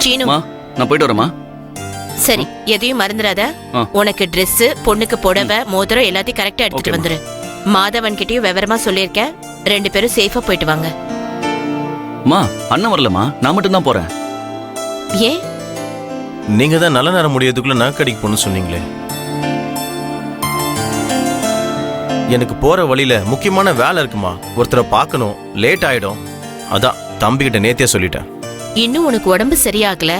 சீனு, நான் போயிட்டு வரேம்மா. சரி எதையும் மறந்துடாத. உனக்கு ட்ரெஸ், பொண்ணுக்கு புடவை, மோதிரம் எல்லாத்தையும் கரெக்டா எடுத்துட்டு வந்துரு. மாதவன் கிட்டயும் விவரமா சொல்லியிருக்கேன். 2 பேரும் சேஃபா போயிட்டு வாங்க. அம்மா, அண்ணன் வரலம்மா, நான் மட்டும் தான் போறேன். ஏன்? நீங்க தான் நல்ல நேரம் முடியறதுக்குள்ள நகைக்கடைக்கு போன்னு சொன்னீங்களே. எனக்கு போற வழியில முக்கியமான வேலை இருக்குமா, ஒருத்தரை பார்க்கணும், லேட் ஆயிடும். அதான் தம்பி கிட்ட நேத்தே சொல்லிட்டேன். இன்னும் உனக்கு உடம்பு சரியாகல,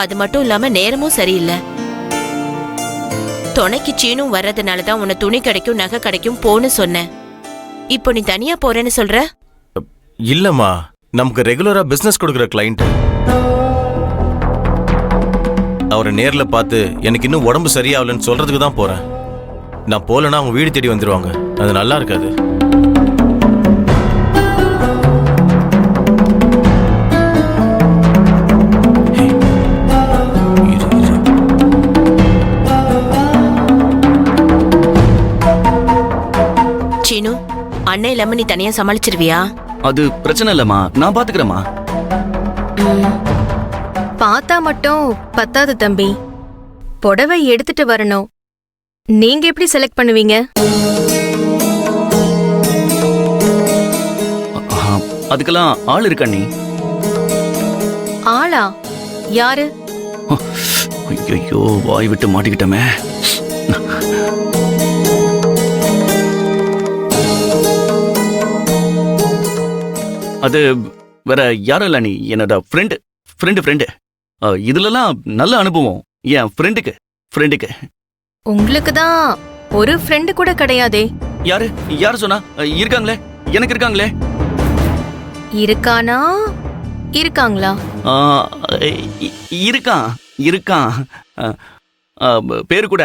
அது மட்டும் இல்லாம நேரமும் சரியில்லை. துணைக்கு சீனும் வர்றதுனாலதான் உன்னை துணி கடைக்கும் நகை கடைக்கும் போன்னு சொன்னேன். இப்போ நீ தனியா போறேன்னு சொல்ற? இல்லம்மா, நமக்கு ரெகுலரா பிசினஸ் கொடுக்குற கிளைண்ட். அவரை நேர்ல பார்த்து எனக்கு இன்னும் உடம்பு சரியாகலன்னு சொல்றதுக்கு தான் போறேன். நான் போலன்னா அவங்க வீடு தேடி வந்துருவாங்க. அது நல்லா இருக்காது. சீனு, அண்ணன் இல்லாம நீ தனியா சமாளிச்சிருவியா? அது பிரச்சனை இல்லம்மா, நான் பாத்துக்கிறேம்மா. பார்த்தா மட்டும் பத்தாது தம்பி, புடவை எடுத்துட்டு வரணும். நீங்க எப்படி செலக்ட் பண்ணுவீங்க? அதுக்கெல்லாம் ஆள் இருக்கா நீ? ஆளா? யாரு? ஐயோ, வாய் விட்டு மாட்டிக்கிட்டமே. அது வேற யாரும் இல்ல, நீ என்னோட ஃப்ரெண்டு. இதுலலாம் நல்ல அனுபவம் என் ஃப்ரெண்டுக்கு. உங்களுக்கு தான் ஒரு ஃப்ரெண்டு கூட கிடையாதே. யாரு சொன்னா? இருக்காங்களே, எனக்கு இருக்காங்களே. இருக்கானா? இருக்காங்களா? இருக்கான். பேரு கூட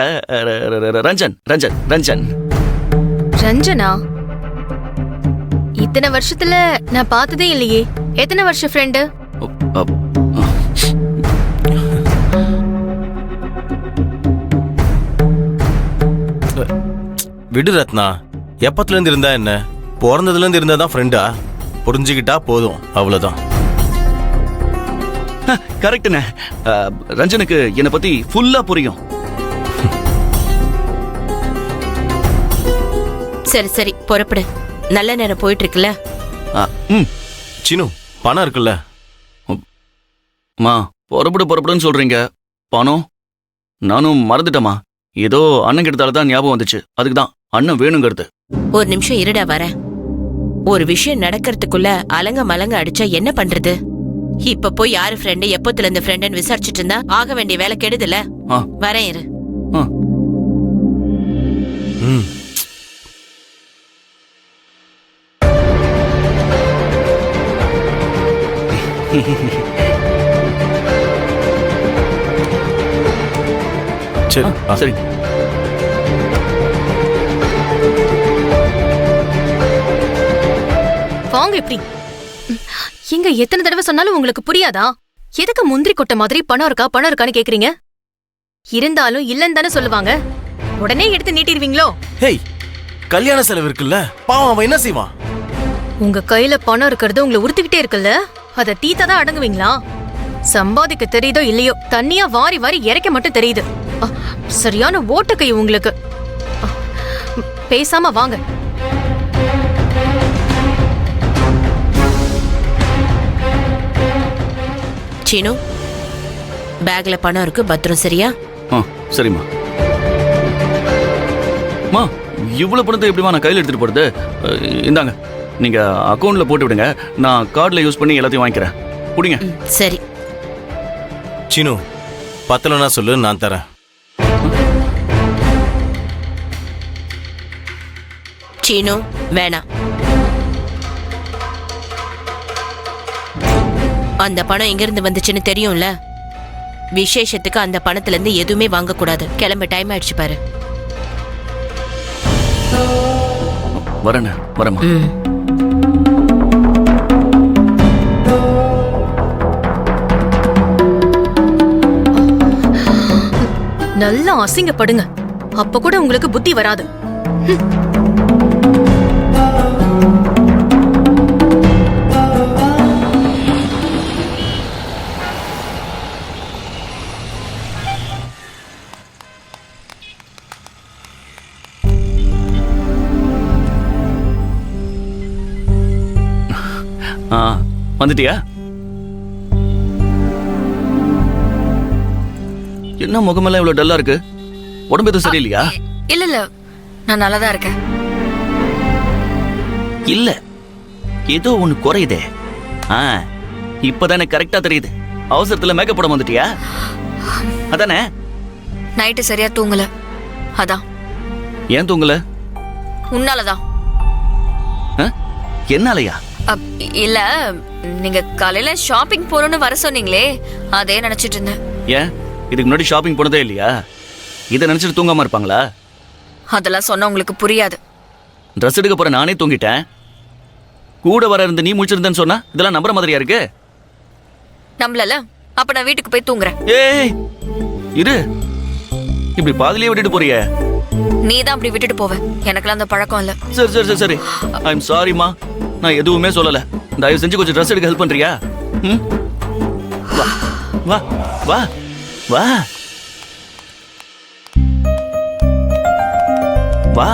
ரஞ்சன். ரஞ்சனா? இத்தனை வருஷத்துல நான் பார்த்ததே இல்லையே. எத்தனை வருஷம் ஃப்ரெண்டு? விடு ரத்னா, எப்பத்துல இருந்து இருந்தா என்ன, பிறந்ததுல இருந்து இருந்தா தான் ஃப்ரெண்டா? புரிஞ்சுக்கிட்டா போதும், அவ்வளவுதான். கரெக்ட்ண்ணே. ரஞ்சனுக்கு என்னை பத்தி ஃபுல்லா புரியும். சரி புறப்படு. நல்ல நேரம் போயிட்டு இருக்குல்ல. சினு, பணம் இருக்குல்ல? புறப்படுன்னு சொல்றீங்க. பணம் நானும் மறந்துட்டேமா. ஏதோ அண்ணன் கிட்டத்தால தான் ஞாபகம் வந்துச்சு. அதுக்கு தான் அண்ணன் வேணுங்கிறது. ஒரு நிமிஷம் இருடா, வரேன். ஒரு விஷயம் நடக்கிறதுக்குள்ள அலங்க மலங்க அடிச்சா என்ன பண்றது? இப்ப போய் யாரு ஃப்ரெண்டு, எப்பத்துல இருந்து ஃப்ரெண்டுன்னு விசாரிச்சுட்டு இருந்தா ஆக வேண்டிய வேலை கெடுதுல. வரேன், இரு. சரி. வாங்க. எப்படி இங்க எத்தனை தடவை சொன்னாலும் உங்களுக்கு புரியாதா? எதுக்கு முந்திரி கொட்டை மாதிரி பணம் இருக்கான்னு கேக்குறீங்க? இருந்தாலும் இல்லன்னு தானே சொல்லுவாங்க. உடனே எடுத்து நீட்டிடுவீங்களோ? ஹேய், கல்யாண செலவு இருக்குல்ல, பாவம் அவன் என்ன செய்வான்? உங்க கையில பணம் இருக்கிறது உங்களை உறுத்திக்கிட்டே இருக்குல்ல, அத தீத்தாதான் அடங்குவீங்களா? சம்பாதிக்க தெரியுதோ இல்லையோ, தண்ணியா வாரி இறைக்க மட்டும் தெரியுது. சரியான ஓட்ட கை உங்களுக்கு. பேசாம வாங்க. சீனு, பேக்ல பணம் இருக்கு, பத்திரம். சரியா? சரிம்மா. இவ்வளவு பணத்தை எப்படிமா நான் கையில் எடுத்துட்டு போறது? இந்தாங்க, நீங்க அக்கௌண்ட்ல போட்டு விடுங்க. நான் கார்டுல யூஸ் பண்ணி எல்லாத்தையும் வாங்கிக்கிறேன். புடிங்க. சரி. சினு, பத்தலனா சொல்லு, நான் தரேன். சீனு, வேணாம். அந்த பணம் எங்க இருந்து வந்துச்சுன்னு தெரியும்ல. விசேஷத்துக்கு அந்த பணத்துல இருந்து எதுவுமே வாங்க கூடாது. கிளம்ப, டைம் ஆயிடுச்சு பாரு. வரேம்மா. நல்லா அசிங்கப்படுங்க, அப்ப கூட உங்களுக்கு புத்தி வராது. வந்துட்டியா? என்ன முகமெல்லாம் இவ்வளவு டல்லா இருக்கு? உடம்பு எதுவும் சரியில்லையா? இல்ல இல்ல, நான் நல்லாதான் இருக்கேன். இல்ல, ஏதோ ஒண்ணு குறையுதே. இப்பதானே கரெக்டா தெரியுது. அவசரத்துல மேக்கப் போட வந்துட்டியா? அதானே? நைட்டு சரியா தூங்கல, அதான். ஏன் தூங்கல? உன்னாலதான். என்னாலயா? இல்ல, நீங்க காலையில ஷாப்பிங் போறோம்னு வர சொன்னீங்களே, அதே நினைச்சிட்டு இருந்தேன். ஏன் இதுக்கு முன்னாடி ஷாப்பிங் போனதே இல்லையா? இதை நினைச்சிட்டு தூங்காம இருப்பாங்களா? அதெல்லாம் சொன்னா உங்களுக்கு புரியாது. ட்ரெஸ் எடுக்க போற நானே தூங்கிட்டேன். கூட வர இருந்து நீ முடிச்சிருந்தேன்னு சொன்னா இதெல்லாம் நம்புற மாதிரியா இருக்கு? நம்மளல, அப்ப நான் வீட்டுக்கு போய் தூங்குறேன். ஏய் இரு, இப்படி பாதிலேயே விட்டுட்டு போறியே. நீ தான் அப்படி விட்டுட்டு போவ. எனக்குலாம் அந்த பழக்கம் இல்ல. சரி சரி சரி சரி, ஐ எம் சாரிமா. நான் எதுவுமே சொல்லல. தயவு செஞ்சு கொஞ்சம் ட்ரெஸ் எடுக்க ஹெல்ப் பண்றியா? வா வா வா வா வா.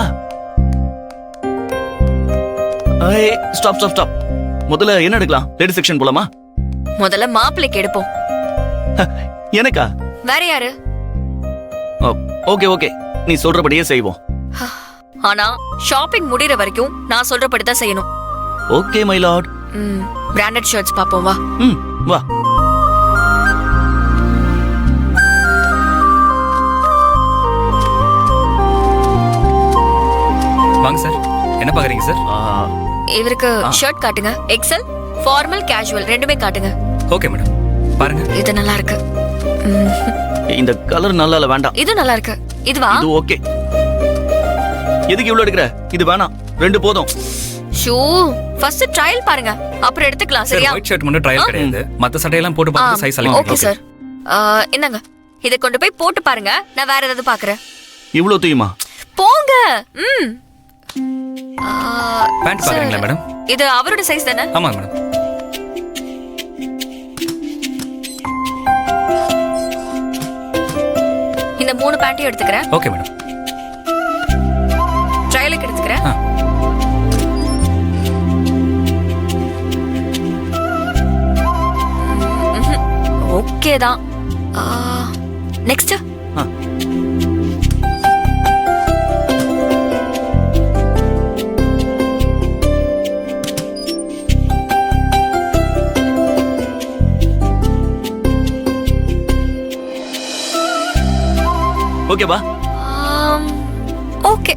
Stop stop stop. முதல்ல என்ன எடுக்கலாம்? லேடி செக்ஷன் போலாமா? முதல்ல மாப்பிள்ளைக்கு எடுப்போம். எனக்கா? வேற யாரு? ஓகே ஓகே, நீ சொல்றபடியே செய்வோம். ஆனா ஷாப்பிங் முடியற வரைக்கும் நான் சொல்றபடி தான் செய்யணும். Okay my Lord. Branded shirts பாப்போம், வா. வா. வாங்க சார், என்ன பாக்குறீங்க சார்? இவருக்கு ஷர்ட் காட்டுங்க. எக்ஸல், ஃபார்மல், கேஷுவல் ரெண்டுமே காட்டுங்க. ஓகே மேடம், பாருங்க. இது நல்லா இருக்கு. இந்த கலர் நல்லா இல்ல, வேண்டாம். இது நல்லா இருக்கு. இதுவா? இது ஓகே. எதுக்கு இவ்வளவு எடுக்கற? இது வேணாம், ரெண்டு போதும். ஷூ ஃபர்ஸ்ட் ட்ரையல் பாருங்க, அப்புறம் எடுத்துக்கலாம். சரியா? ஒயிட் ஷர்ட் மட்டும் ட்ரையல் கிடையாது. மத்த சட்டையெல்லாம் போட்டு பார்த்து சைஸ் எல்லாம் ஓகே சார். என்னங்க, இத கொண்டு போய் போட்டு பாருங்க. நான் வேற ஏதாவது பாக்குறேன். இவ்வளவு தூயுமா? போங்க. பேண்ட் பாக்குறீங்களா மேடம்? இது அவரோட சைஸ் தானே? ஆமா மேடம். இந்த 3 பேண்ட்டையும் எடுத்துக்கிறேன். Okay madam. ட்ரையலுக்கு எடுத்துக்கிறேன். ஓகே தான். நெக்ஸ்ட். ஓகேவா? ஓகே.